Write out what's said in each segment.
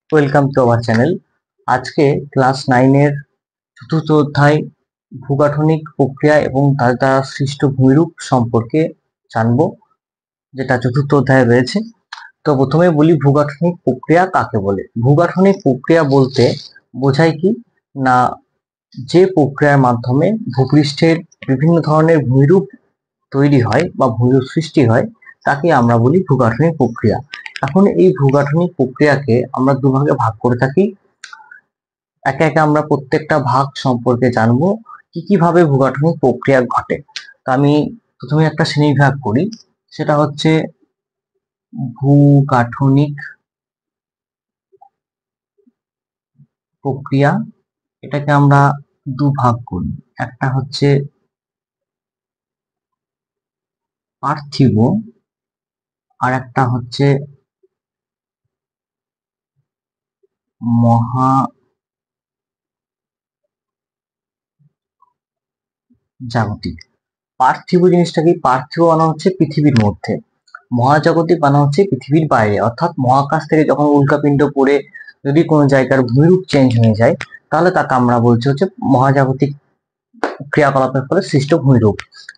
Welcome to our channel. আজকে class 9 এর চতুর্থ অধ্যায় ভূগাঠনিক প্রক্রিয়া এবং তার দ্বারা সৃষ্ট ভূমিরূপ সম্পর্কে জানবো, যেটা চতুর্থ অধ্যায়ে রয়েছে। তো প্রথমে বলি, ভূগাঠনিক প্রক্রিয়া কাকে বলে। ভূগাঠনিক প্রক্রিয়া বলতে বোঝায় কি না, যে প্রক্রিয়ার মাধ্যমে ভূপৃষ্ঠের বিভিন্ন ধরনের ভূমিরূপ তৈরি হয় বা ভূমিরূপ সৃষ্টি হয়, তাকে আমরা বলি ভূগাঠনিক প্রক্রিয়া। এখন এই ভূগাঠনিক প্রক্রিয়াকে আমরা দুভাগে ভাগ করে থাকি। একে একে আমরা প্রত্যেকটা ভাগ সম্পর্কে জানবো, কি কি ভাবে ভূগাঠনিক প্রক্রিয়া ঘটে। তো আমি প্রথমে একটা শ্রেণীবিভাগ করি, সেটা হচ্ছে ভূগাঠনিক প্রক্রিয়া। এটাকে আমরা দুভাগ করি, একটা হচ্ছে পার্থিব আর একটা হচ্ছে মহাজাগতিক। পার্থিব জিনিসটা কি? পার্থিব মানে হচ্ছে পৃথিবীর মধ্যে, মহাজাগতিক মানে হচ্ছে পৃথিবীর বাইরে, অর্থাৎ মহাকাশ থেকে যখন উল্কাপিণ্ড পড়ে যদি কোনো জায়গার ভূমিরূপ চেঞ্জ হয়ে যায়, তাহলে তাকে আমরা বলছি হচ্ছে মহাজাগতিক ক্রিয়াকলাপের ফলে সৃষ্ট ভূমিরূপ।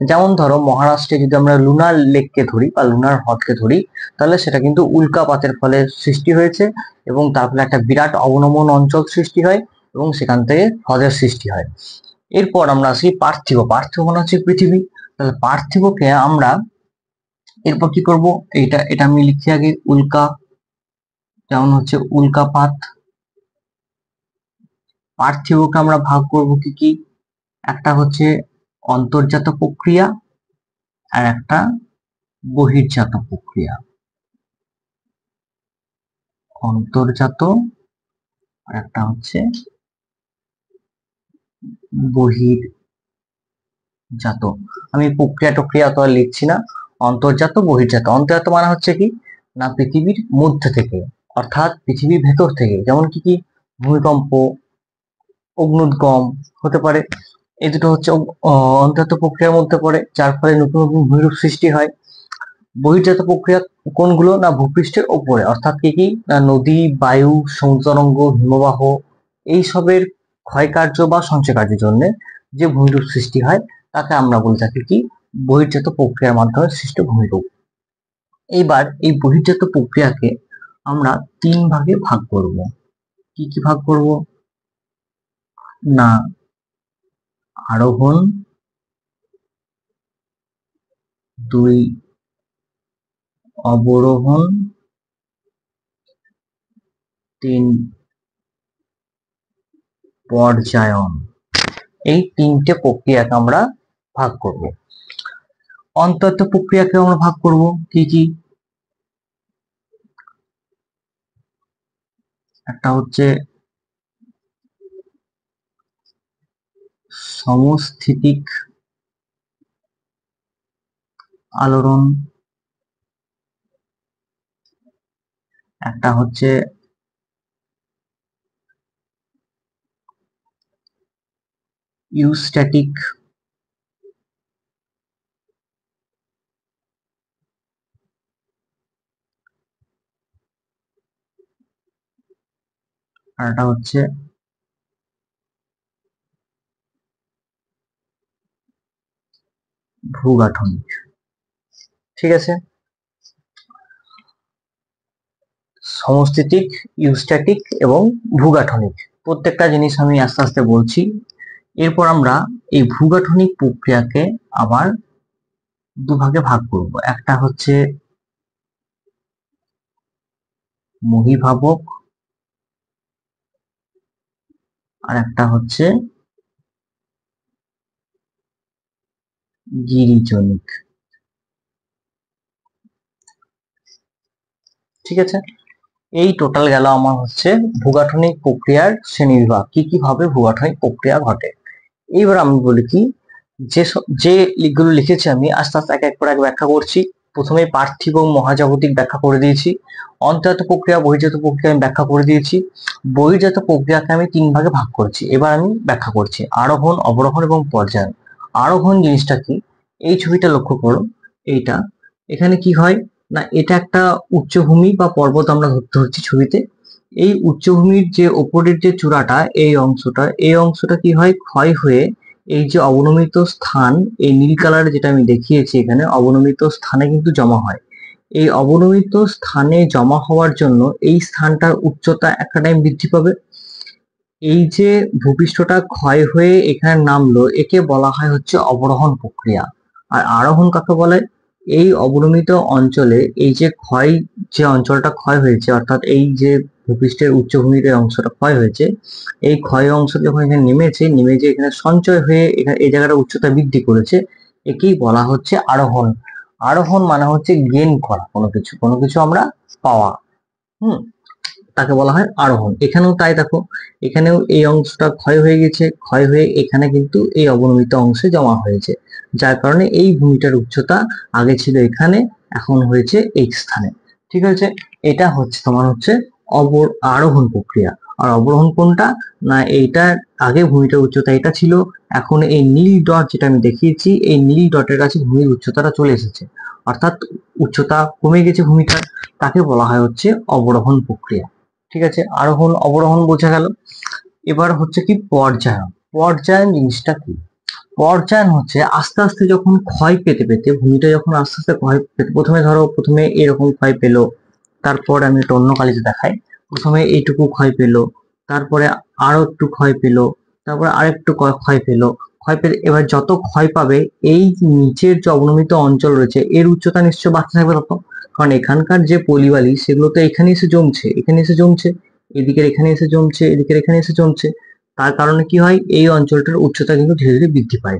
যেমন ধরো, মহারাষ্ট্রে যদি আমরা লুনার লেককে ধরি বা লুনার হ্রদকে ধরি, তাহলে সেটা কিন্তু উল্কাপাতের ফলে সৃষ্টি হয়েছে এবং তার ফলে একটা বিরাট অবনমন অঞ্চল সৃষ্টি হয় এবং সেখান থেকে হ্রদের সৃষ্টি হয়। এরপর আমরা আসি পার্থিব। পার্থিব মানে হচ্ছে পৃথিবী। তাহলে পার্থিবকে আমরা এরপর কি করব, এটা এটা আমি লিখি আগে উল্কা, যেমন হচ্ছে উল্কাপাত। পার্থিবকে আমরা ভাগ করব কি কি, একটা হচ্ছে অন্তর্জাত প্রক্রিয়া আর একটা বহির্জাত প্রক্রিয়া। অন্তর্জাত আর একটা হচ্ছে বহির্জাত। আমি প্রক্রিয়া টক্রিয়া তো আর লিখছি না, অন্তর্জাত বহির্জাত। অন্তর্জাত মানে হচ্ছে কি না, পৃথিবীর মধ্যে থেকে, অর্থাৎ পৃথিবীর ভেতর থেকে, যেমন কি কি ভূমিকম্প, অগ্নুদ্গম হতে পারে। এই দুটো হচ্ছে অন্তর্জাত প্রক্রিয়ার মধ্যে পড়ে, যার ফলে নতুন নতুন ভূমিরূপ সৃষ্টি হয়। বহির্জাত প্রক্রিয়া কোনগুলো না, ভূপৃষ্ঠের ওপরে, অর্থাৎ কি কি না, নদী, বায়ু, সমুদ্র তরঙ্গ, হিমবাহ, এইসবের ক্ষয়কার্য বা সঞ্চয় কার্যের জন্য যে ভূমিরূপ সৃষ্টি হয়, তাকে আমরা বলে থাকি কি বহির্জাত প্রক্রিয়ার মাধ্যমে সৃষ্ট ভূমিরূপ। এইবার এই বহির্জাত প্রক্রিয়াকে আমরা তিন ভাগে ভাগ করব। কি কি ভাগ করব না, আরোহণ, 2 অবরোহণ, 3 পর্যায়ন। এই তিনটে প্রক্রিয়াকে আমরা ভাগ করব। অন্তর্জাত প্রক্রিয়াকে আমরা ভাগ করব কি কি, একটা হচ্ছে সমস্থিতিক আলোড়ন, একটা হচ্ছে ইউস্ট্যাটিক, আর একটা হচ্ছে ভূগাঠনিক। ঠিক আছে, সমস্থিতিক, ইউস্ট্যাটিক এবং ভূগাঠনিক, প্রত্যেকটা জিনিস আমি আস্তে আস্তে বলছি। এরপর আমরা এই ভূগাঠনিক প্রক্রিয়াকে আবার দুভাগে ভাগ করব। একটা হচ্ছে মহীভাবক আর একটা হচ্ছে গিরিজনিক। ঠিক আছে, এই টোটাল গেল আমার হচ্ছে ভূগাঠনিক প্রক্রিয়ার শ্রেণীবিভাগ, কি কি ভাবে ভূগাঠনিক প্রক্রিয়া ঘটে। এইবার আমি বলি কি, যে লিখগুলো লিখেছি আমি আস্তে আস্তে এক এক করে ব্যাখ্যা করছি। প্রথমে পার্থিব এবং মহাজাগতিক ব্যাখ্যা করে দিয়েছি। অন্তর্জাত প্রক্রিয়া, বহির্জাত প্রক্রিয়া আমি ব্যাখ্যা করে দিয়েছি। বহির্জাত প্রক্রিয়াকে আমি তিন ভাগে ভাগ করেছি, এবার আমি ব্যাখ্যা করছি আরোহণ, অবরোহণ এবং পর্যায়ন। আরোহণ জিনিসটা কি, এই ছবিটা লক্ষ্য করো, এইটা, এখানে কি হয় না, এটা একটা উচ্চভূমি বা পর্বত আমরা ধরতে হচ্ছে ছবিতে। এই উচ্চভূমির যে ওপরের যে চূড়াটা, এই অংশটা কি হয়, ক্ষয় হয়ে এই যে অবনমিত স্থান, এই নীল কালার যেটা আমি দেখিয়েছি এখানে, অবনমিত স্থানে কিন্তু জমা হয়। এই অবনমিত স্থানে জমা হওয়ার জন্য এই স্থানটার উচ্চতা একটা টাইম বৃদ্ধি পাবে। এই যে ভূপৃষ্ঠটা ক্ষয় হয়ে এখানে নামলো, একে বলা হয় হচ্ছে অবরোহণ প্রক্রিয়া। আর আরোহণ কাকে বলে? এই অবনমিত অঞ্চলে এই যে ক্ষয়, যে অঞ্চলটা ক্ষয় হয়েছে, অর্থাৎ এই যে ভূপৃষ্ঠের উচ্চভূমির এই অংশটা ক্ষয় হয়েছে, এই ক্ষয় অংশ যখন এখানে নেমেছে, নেমে যে এখানে সঞ্চয় হয়ে এখানে এই জায়গাটা উচ্চতা বৃদ্ধি করেছে, একেই বলা হচ্ছে আরোহণ। আরোহণ মানে হচ্ছে গেইন করা, কোনো কিছু আমরা পাওয়া, হুম, তাকে বলা হয় আরোহণ। এখানেও তাই, দেখো এখানেও এই অংশটা ক্ষয় হয়ে গেছে, ক্ষয় হয়ে এখানে কিন্তু এই অবনমিত অংশে জমা হয়েছে, যার কারণে এই ভূমিটার উচ্চতা আগে ছিল এখানে, এখন হয়েছে এই স্থানে। ঠিক আছে, এটা হচ্ছে তোমার হচ্ছে আরোহণ প্রক্রিয়া। আর অবরোহণ কোনটা? না, এইটার আগে ভূমিটার উচ্চতা এটা ছিল, এখন এই নীল ডট যেটা আমি দেখিয়েছি, এই নীল ডটের কাছে ভূমির উচ্চতাটা চলে এসেছে, অর্থাৎ উচ্চতা কমে গেছে ভূমিটার, তাকে বলা হয় হচ্ছে অবরোহণ প্রক্রিয়া। ঠিক আছে, আরোহণ অবরোহণ বোঝা গেল। এবার হচ্ছে কি পর্যায়ন। পর্যায়ন জিনিসটা কি? পর্যায়ন হচ্ছে আস্তে আস্তে যখন ক্ষয় পেতে পেতে, ভূমিটা যখন আস্তে আস্তে ক্ষয় পেতে, প্রথমে এরকম ক্ষয় পেলো, তারপর আমি একটা অন্য কালিতে দেখাই, প্রথমে এইটুকু ক্ষয় পেলো, তারপরে আরো একটু ক্ষয় পেলো, তারপরে আরেকটু ক্ষয় পেলো, ক্ষয় পেলে এবার যত ক্ষয় পাবে, এই নিচের যে অবনমিত অঞ্চল রয়েছে এর উচ্চতা নিশ্চয় বাড়তে থাকবে তত, কারণ এখানকার যে পলিবালি সেগুলো তো এখানে এসে জমছে, এদিকের এখানে এসে জমছে, এদিকের এখানে এসে জমছে, তার কারণে কি হয়, এই অঞ্চলটার উচ্চতা কিন্তু ধীরে ধীরে বৃদ্ধি পায়।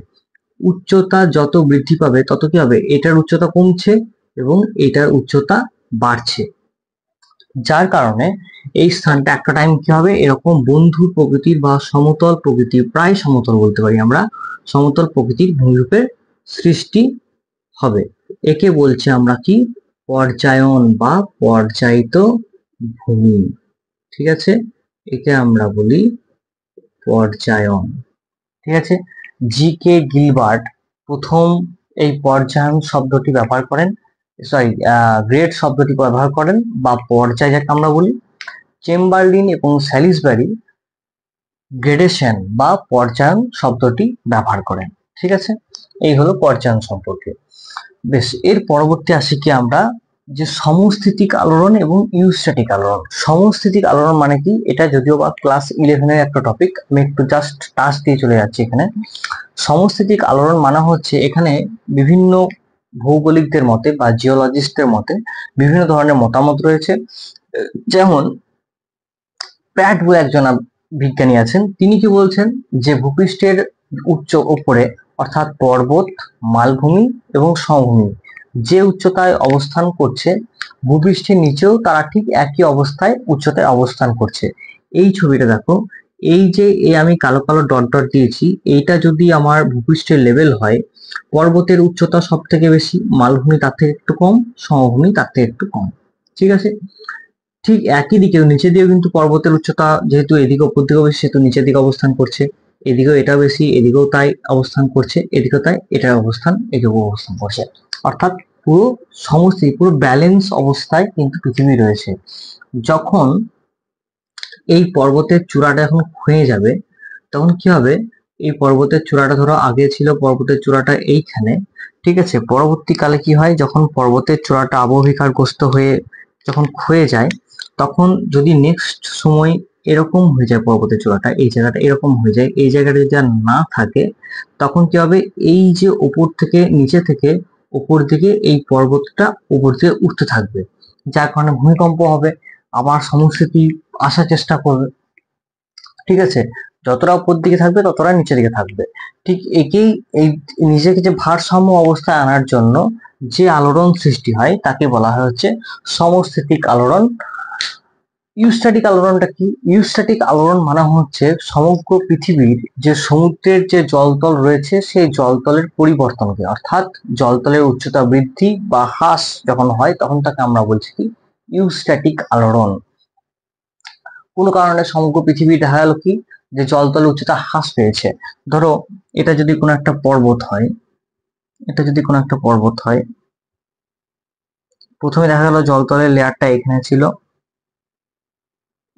উচ্চতা যত বৃদ্ধি পাবে তত কি হবে, এটার উচ্চতা কমছে এবং এটার উচ্চতা বাড়ছে, যার কারণে এই স্থানটা একটা টাইম কি হবে, এরকম বন্ধু প্রকৃতির বা সমতল প্রকৃতির, প্রায় সমতল বলতে পারি আমরা, সমতল প্রকৃতির ভূমিরূপের সৃষ্টি হবে। একে বলছি আমরা কি, পর্যায়ন বা পর্যায়িত ভূমি। ঠিক আছে, একে আমরা বলি পর্যায়ন। ঠিক আছে, জি কে গিলবার্ট প্রথম এই পর্যায়ন শব্দটি ব্যবহার করেন, সরি, গ্রেড শব্দটি ব্যবহার করেন, বা পর্যায় যাকে আমরা বলি। চেম্বারলিন এবং স্যালিসবারি গ্রেডেশন বা পর্যায়ন শব্দটি ব্যবহার করেন। ঠিক আছে, এই হলো পর্যায়ন সম্পর্কে। বেশ, এর পরবর্তী আসি কি আমরা, যে সমস্থিতিক আলোড়ন এবং ইউস্ট্যাটিক আলোড়ন। সমস্থিতিক আলোড়ন মানে কি, এটা যদিও বা ক্লাস 11 এর একটা টপিক, আমি একটু জাস্ট টাচ দিয়ে চলে যাচ্ছি এখানে। সমস্থিতিক আলোড়ন মানে হচ্ছে, এখানে বিভিন্ন ভৌগোলিকদের মতে বা জিওলজিস্টদের মতে বিভিন্ন ধরনের মতামত রয়েছে। যেমন প্যাট বলে একজন বিজ্ঞানী আছেন, তিনি কি বলছেন, যে ভূপৃষ্ঠের উপরে, অর্থাৎ পর্বত, মালভূমি এবং সমভূমি যে উচ্চতায় অবস্থান করছে, ভূপৃষ্ঠের নিচেও তারা ঠিক একই অবস্থায় উচ্চতায় অবস্থান করছে। এই ছবিটা দেখো, এই যে আমি কালো কালো ডট ডট দিয়েছি, এইটা যদি আমার ভূপৃষ্ঠের লেভেল হয়, পর্বতের উচ্চতা সব থেকে বেশি, মালভূমি তার থেকে একটু কম, সমভূমি তার থেকে একটু কম। ঠিক আছে, ঠিক একই দিকেও নিচের দিকেও কিন্তু পর্বতের উচ্চতা, যেহেতু এদিকে উপর দিকেও বেশি, সেহেতু নিচের দিকে অবস্থান করছে, এদিকেও এটা বেশি, এদিকেও তাই অবস্থান করছে, এদিকেও তাই এটার অবস্থান, এদিকেও অবস্থান করছে, অর্থাৎ পুরো সমষ্টি, পুরো ব্যালেন্স অবস্থায় কিন্তু পৃথিবী রয়েছে। যখন এই পর্বতের চূড়াটা এখন ক্ষয়ে যাবে, তখন কি হবে, এই পর্বতের চূড়াটা, ধরো আগে ছিল পর্বতের চূড়াটা এইখানে, ঠিক আছে, পরবর্তীকালে কি হয়, যখন পর্বতের চূড়াটা আবহবিকারগ্রস্ত হয়ে যখন ক্ষয়ে যায়, তখন যদি নেক্সট সময় এরকম হয়ে যায়, পর্বতের চূড়াটা এই জায়গাটা এরকম হয়ে যায়, এই জায়গাটা যদি আর না থাকে, তখন কি হবে, এই যে উপর থেকে নিচে থেকে উপর দিকে এই পর্বতটা উপর দিকে উঠতে থাকবে, যার কারণে ভূমিকম্প হবে, আবার সমস্যাটি আসার চেষ্টা করবে। ঠিক আছে, যতটা উপর দিকে থাকবে ততটা নিচের দিকে থাকবে। ঠিক একেই, এই নিজেকে যে ভারসাম্য অবস্থায় আনার জন্য যে আলোড়ন সৃষ্টি হয়, তাকে বলা হয় হচ্ছে সমস্থিতিক আলোড়ন। ইউস্ট্যাটিক আলোড়নটা কি? ইউস্ট্যাটিক আলোড়ন মানে হচ্ছে সমগ্র পৃথিবীর যে সমুদ্রের যে জলতল রয়েছে, সেই জলতলের পরিবর্তনকে, অর্থাৎ জলতলের উচ্চতা বৃদ্ধি বা হ্রাস যখন হয়, তখন তাকে আমরা বলছি কি, ইউস্ট্যাটিক আলোড়ন। কোনো কারণে সমগ্র পৃথিবী দেখা গেল কি, যে জলতলের উচ্চতা হ্রাস পেয়েছে। ধরো এটা যদি কোনো একটা পর্বত হয়, প্রথমে দেখা গেল জলতলের লেয়ারটা এখানে ছিল,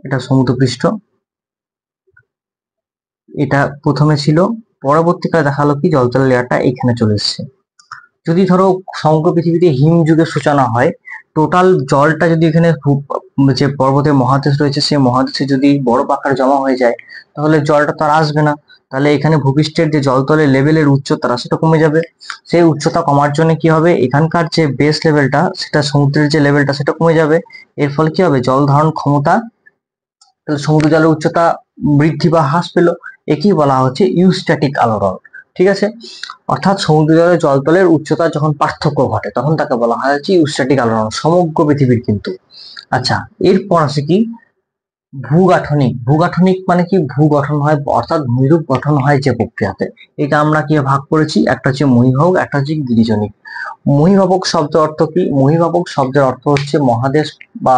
এটা সমুদ্রপৃষ্ঠ, এটা প্রথমে ছিল, পরবর্তীকালে দেখালো কি জলতলের লেয়ারটা এখানে চলে এসছে। যদি ধরো সমগ্র পৃথিবীতে হিম যুগের সূচনা হয়, টোটাল জলটা যদি এখানে যে পর্বতের মহাদেশ রয়েছে সেই মহাদেশে যদি বরফ আকারে জমা হয়ে যায়, তাহলে জলটা তো আর আসবে না। তাহলে এখানে ভূপৃষ্ঠের যে জলতলের লেভেলের উচ্চতা সেটা কমে যাবে। সেই উচ্চতা কমার জন্য কি হবে, এখানকার যে বেস লেভেলটা সেটা সমুদ্রের যে লেভেলটা সেটা কমে যাবে। এর ফলে কি হবে, জল ধারণ ক্ষমতা, তাহলে সমুদ্র জলের উচ্চতা বৃদ্ধি বা হ্রাস পেল। একেই বলা হচ্ছে ইউস্ট্যাটিক আলোড়ন। ঠিক আছে, অর্থাৎ সমুদ্র জলের জলতলের উচ্চতা যখন পার্থক্য ঘটে তখন তাকে বলা হয় হচ্ছে ইউস্ট্যাটিক আলোড়ন, সমগ্র পৃথিবীর কিন্তু। আচ্ছা, এরপর আসে কি ভূগাঠনিক। ভূগাঠনিক মানে কি, ভূগঠন হয় অর্থাৎ ভূমিরূপ গঠন হয় যে প্রক্রিয়াতে। এটা আমরা কি ভাগ করেছি, একটা হচ্ছে মহীভাবক, একটা হচ্ছে গিরিজনিক। মহীভাবক শব্দের অর্থ কি, মহীভাবক শব্দের অর্থ হচ্ছে মহাদেশ বা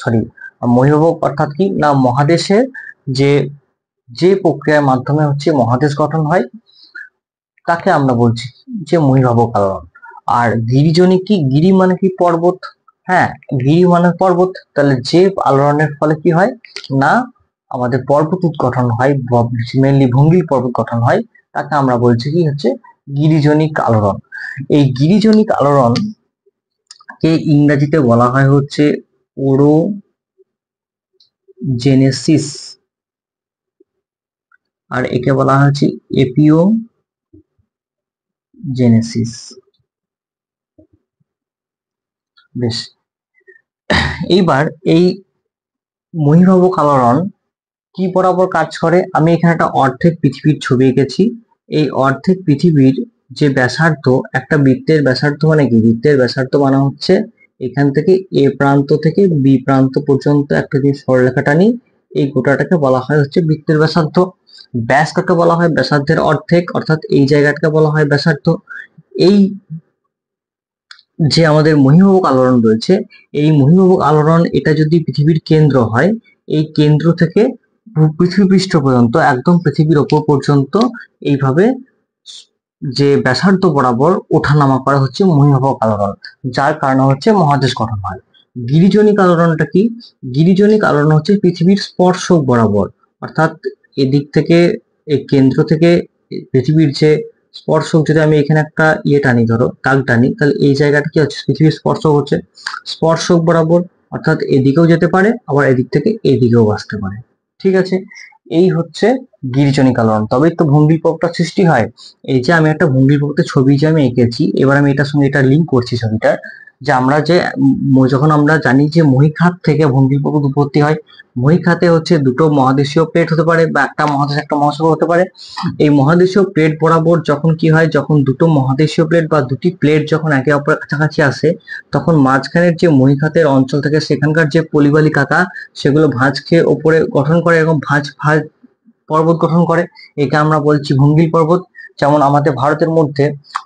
সরি, মহীভাবক অর্থাৎ কি না, মহাদেশের যে যে প্রক্রিয়ার মাধ্যমে হচ্ছে মহাদেশ গঠন হয় তাকে আমরা বলছি যে মহীভাবক আলোড়ন। আর গিরিজনিক কি, গিরি মানে কি পর্বত, হ্যাঁ গিরি মানে পর্বত। তাহলে যে আলোড়নের ফলে কি হয় না, আমাদের পর্বত উদ্গঠন হয়, মেনলি ভঙ্গিল পর্বত গঠন হয়, তাকে আমরা বলছি কি হচ্ছে গিরিজনিক আলোড়ন। এই গিরিজনিক আলোড়ন কে ইংরেজিতে বলা হয় হচ্ছে ওরোজেনেসিস, আর একে বলা হচ্ছে এপিওজেনেসিস। বেশ, এইবার এই মহীভাবক আলোড়ন কি বরাবর কাজ করে, আমি এখানে একটা অর্ধেক পৃথিবীর ছবি এঁকেছি। এই অর্ধেক পৃথিবীর যে ব্যাসার্ধ, একটা বৃত্তের ব্যাসার্ধ মানে কি, বৃত্তের ব্যাসার্ধ মানে হচ্ছে এখান থেকে এ প্রান্ত থেকে বি প্রান্ত পর্যন্ত একটা যে সরলরেখা টানি, এই গোটাটাকে বলা হয় হচ্ছে বৃত্তের ব্যাসার্ধ। ব্যাস কাকে বলা হয়, ব্যাসার্ধের অর্ধেক, অর্থাৎ এই জায়গাটাকে বলা হয় ব্যাসার্ধ। এই যে আমাদের মহীভাবক আলোড়ন রয়েছে, এই মহীভাবক আলোড়ন এটা যদি পৃথিবীর কেন্দ্র হয়, এই কেন্দ্র থেকে পৃথিবী পৃষ্ঠ পর্যন্ত একদম পৃথিবীর ওপর পর্যন্ত এইভাবে যে ব্যাসার্ধ বরাবর ওঠানামা করা হচ্ছে মহীভাবক আলোড়ন, যার কারণে হচ্ছে মহাদেশ গঠন হয়। গিরিজনিক আলোড়নটা কি, গিরিজনিক আলোড়ন হচ্ছে পৃথিবীর স্পর্শক বরাবর, অর্থাৎ এদিক থেকে এই কেন্দ্র থেকে পৃথিবীর যে স্পর্শক, যদি আমি এখানে একটা টানি, ধরো দাগ টানি, তাহলে এই জায়গাটা কি হচ্ছে পৃথিবীর স্পর্শক হচ্ছে, স্পর্শক বরাবর, অর্থাৎ এদিকেও যেতে পারে আবার এদিক থেকে এদিকেও আসতে পারে। ঠিক আছে, এই হচ্ছে গিরিজনিক আলোড়ন। তবেই তো ভঙ্গিল পর্বতটা সৃষ্টি হয়। এই যে আমি একটা ভঙ্গিল পর্বতের ছবি যে আমি এঁকেছি, এবার আমি এটার সঙ্গে এটা লিঙ্ক করছি ছবিটা, যে আমরা যে যখন আমরা জানি যে মহীখাত থেকে ভঙ্গিল পর্বত উৎপত্তি হয়, মহীখাতে হচ্ছে দুটো মহাদেশীয় প্লেট হতে পারে বা একটা মহাদেশ একটা মহাসাগর হতে পারে। এই মহাদেশীয় প্লেট বরাবর যখন কি হয়, যখন দুটো মহাদেশীয় প্লেট বা দুটি প্লেট যখন একে অপরের কাছাকাছি আসে, তখন মাঝখানের যে মহীখাতের অঞ্চল থেকে সেখানকার যে পলিবালিকাতা সেগুলো ভাঁজ খেয়ে ওপরে গঠন করে এবং ভাঁজ ভাঁজ পর্বত গঠন করে। একে আমরা বলছি ভঙ্গিল পর্বত। যেমন আমাদের ভারতের মধ্যে,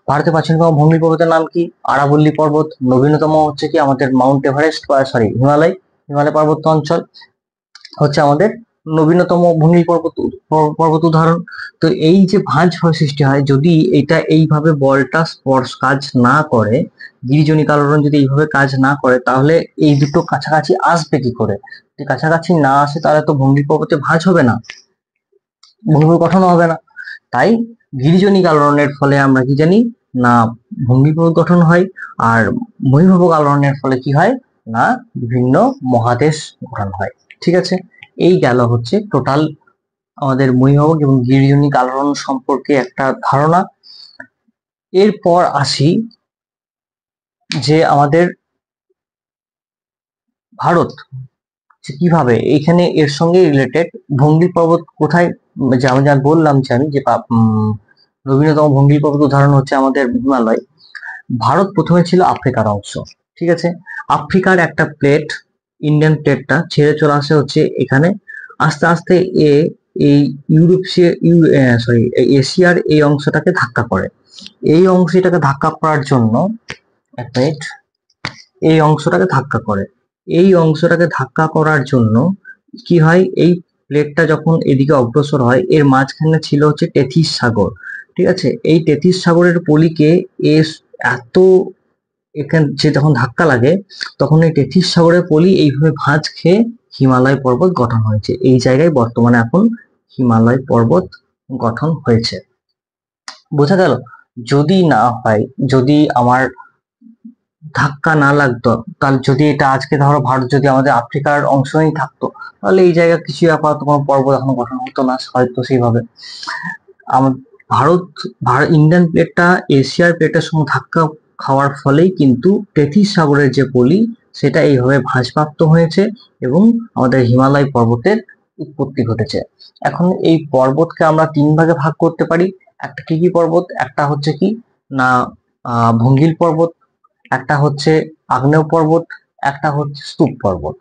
ভারতের প্রাচীনতম ভঙ্গিল পর্বতের নাম কি, আরাবল্লী পর্বত। নবীনতম হচ্ছে কি আমাদের মাউন্ট এভারেস্ট বা সরি হিমালয়, হিমালয় পার্বত্য অঞ্চল হচ্ছে আমাদের নবীনতম ভঙ্গিল পর্বত পর্বত উদাহরণ। তো এই যে ভাঁজ সৃষ্টি হয়, যদি এটা এইভাবে বলটা স্পর্শ কাজ না করে, গিরিজনিক আলোড়ন যদি এইভাবে কাজ না করে, তাহলে এই দুটো কাছাকাছি আসবে কি করে, যদি কাছাকাছি না আসে তাহলে তো ভঙ্গিল পর্বতে ভাঁজ হবে না, ভঙ্গির গঠন হবে না। তাই গিরিজনিক আলোড়নের ফলে আমরা কি জানি না, ভঙ্গির পর্বত গঠন হয়। আর মহীভাবক আলোড়নের ফলে কি হয় না, বিভিন্ন মহাদেশ গঠন হয়। ঠিক আছে, এই গেল হচ্ছে টোটাল আমাদের মহীভাবক এবং গিরিজনিক আলোড়ন সম্পর্কে একটা ধারণা। এরপর আসি যে আমাদের ভারত কিভাবে এখানে এর সঙ্গে রিলেটেড, ভঙ্গির পর্বত কোথায়, যে আমি যা বললাম যে আমি যে নবীনতম ভঙ্গির পর্বত উদাহরণ হচ্ছে আমাদের হিমালয়। ভারত প্রথমে ছিল আফ্রিকার অংশ, ঠিক আছে, আফ্রিকার একটা প্লেট, ইন্ডিয়ান প্লেটটা ছেড়ে চলে আসে হচ্ছে এখানে, আস্তে আস্তে এই এশিয়ার এই অংশটাকে ধাক্কা করে। এই অংশটাকে ধাক্কা করার জন্য এক মিনিট, এই অংশটাকে ধাক্কা করে, এই অংশটাকে ধাক্কা করার জন্য কি হয়, এই প্লেটটা যখন এদিকে অগ্রসর হয়, এর মাঝখানে ছিল হচ্ছে টেথিস সাগর। ঠিক আছে, এই টেথিস সাগরের পলিকে এত এখানে যে যখন ধাক্কা লাগে, তখন এই টেথিস সাগরের পলি এইভাবে ভাঁজ খেয়ে হিমালয় পর্বত গঠন হয়েছে। এই জায়গায় বর্তমানে এখন হিমালয় পর্বত গঠন হয়েছে। বোঝা গেল? যদি না হয়, যদি আমার ধাক্কা না লাগতো, তাহলে যদি এটা আজকে ধরো ভারত যদি আমাদের আফ্রিকার অংশই থাকতো, তাহলে এই জায়গা কিছু আপাতত কোনো পর্বত এখনো গঠন হতো না হয়তো সেইভাবে। ভারত ইন্ডিয়ান প্লেটটা এশিয়ার প্লেটের সঙ্গে ধাক্কা খাওয়ার ফলেই কিন্তু তেথিস সাগরের যে পলি সেটা এইভাবে ভাঁজপ্রাপ্ত হয়েছে এবং আমাদের হিমালয় পর্বতের উৎপত্তি ঘটেছে। এখন এই পর্বতকে আমরা তিন ভাগে ভাগ করতে পারি। একটা কি কি পর্বত? একটা হচ্ছে কি না ভঙ্গিল পর্বত, একটা হচ্ছে আগ্নেয় পর্বত, একটা হচ্ছে স্তূপ পর্বত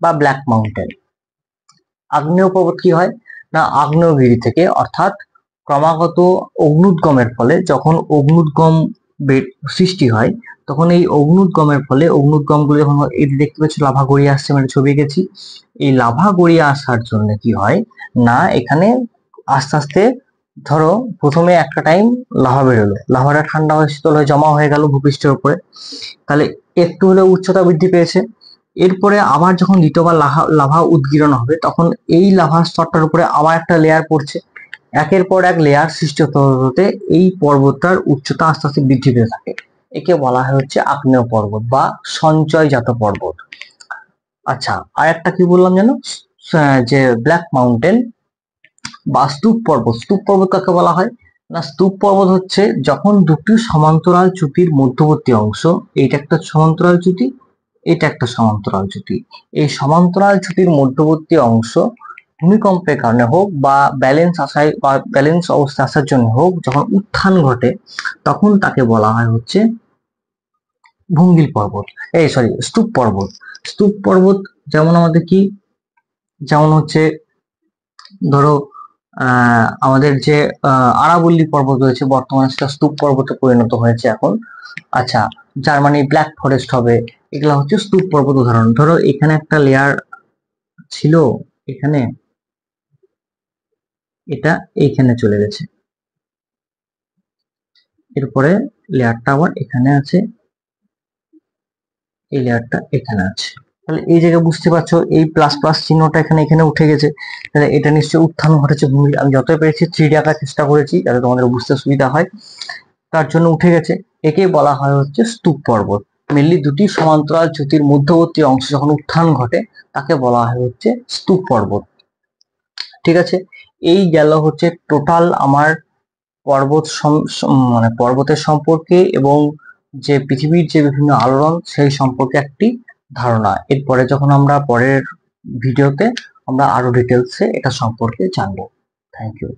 বা ব্ল্যাক মাউন্টেন। আগ্নেয় পর্বত কি হয় না, আগ্নেয়গিরি থেকে অর্থাৎ ক্রমাগত অগ্নুদ্গমের ফলে যখন অগ্নুদ্গম সৃষ্টি হয়, তখন এই অগ্নুদ্গমের ফলে অগ্নুদ্গমগুলো যখন এই দেখতে পাচ্ছি লাভা গড়িয়ে আসছে, মানে ছবি এঁকেছি, এই লাভা গড়িয়ে আসার জন্য কি হয় না, এখানে আস্তে আস্তে ধরো প্রথমে একটা টাইম লাভা বেরোলো, লাভাটা ঠান্ডা হয়ে শীতল হয়ে জমা হয়ে গেল ভূপৃষ্ঠের উপরে, তাহলে একটু হলেও উচ্চতা বৃদ্ধি পেয়েছে। এরপরে আবার যখন দ্বিতীয়বার লাভা উদগীরণ হবে, তখন এই লাভা স্তরটার উপরে আবার একটা লেয়ার পড়ছে, একের পর এক লেয়ার সৃষ্টি হতে হতে এই পর্বতটার উচ্চতা আস্তে আস্তে বৃদ্ধি পেতে থাকে। একে বলা হয় হচ্ছে আগ্নেয় পর্বত বা সঞ্চয়জাত পর্বত। আচ্ছা, আর একটা কি বললাম যেন, যে ব্ল্যাক মাউন্টেন বা স্তূপ পর্বত। স্তূপ পর্বত কাকে বলা হয় না, স্তূপ পর্বত হচ্ছে যখন দুটি সমান্তরাল চ্যুতির মধ্যবর্তী অংশ, এইটা একটা সমান্তরাল চ্যুতি, এটা একটা সমান্তরাল চ্যুতি, এই সমান্তরাল চ্যুতির মধ্যবর্তী অংশ ভূমিকম্পের কারণে হোক বা ব্যালেন্স অবস্থা আসার জন্য হোক, যখন উত্থান ঘটে তখন তাকে বলা হয় হচ্ছে ভঙ্গিল পর্বত, স্তূপ পর্বত। স্তূপ পর্বত যেমন আমাদের কি, যেমন হচ্ছে ধরো আমাদের যে আরাবল্লী পর্বত রয়েছে, বর্তমানে সেটা স্তূপ পর্বতে পরিণত হয়েছে এখন। আচ্ছা, জার্মানি ব্ল্যাক ফরেস্ট হবে, এগুলা হচ্ছে স্তূপ পর্বত উদাহরণ। ধরো এখানে একটা লেয়ার ছিল, এখানে এটা এইখানে চলে গেছে, এরপরে লেয়ারটা আবার এখানে আছে, এই লেয়ারটা এখানে আছে। তাহলে এই জায়গায় বুঝতে পারছো এই প্লাস প্লাস চিহ্নটা এখানে এখানে উঠে গেছে, তাহলে এটা নিশ্চয়ই উত্থান ঘটেছে ভূমির। আমি যতই পেরেছি 3D আঁকার চেষ্টা করেছি যাতে তোমাদের বুঝতে সুবিধা হয়, তার জন্য উঠে গেছে। একে বলা হয় হচ্ছে স্তূপ পর্বত। মেনলি দুটি সমান্তরাল চ্যুতির মধ্যবর্তী অংশ যখন উত্থান ঘটে তাকে বলা হয় হচ্ছে স্তূপ পর্বত। ঠিক আছে, এই গেল হচ্ছে টোটাল আমার পর্বত মানে পর্বতের সম্পর্কে এবং যে পৃথিবীর যে বিভিন্ন আলোড়ন সেই সম্পর্কে একটি ধারণা। এরপরে যখন আমরা পরের ভিডিওতে আমরা আরো ডিটেলসে এটা সম্পর্কে জানবো। Thank you.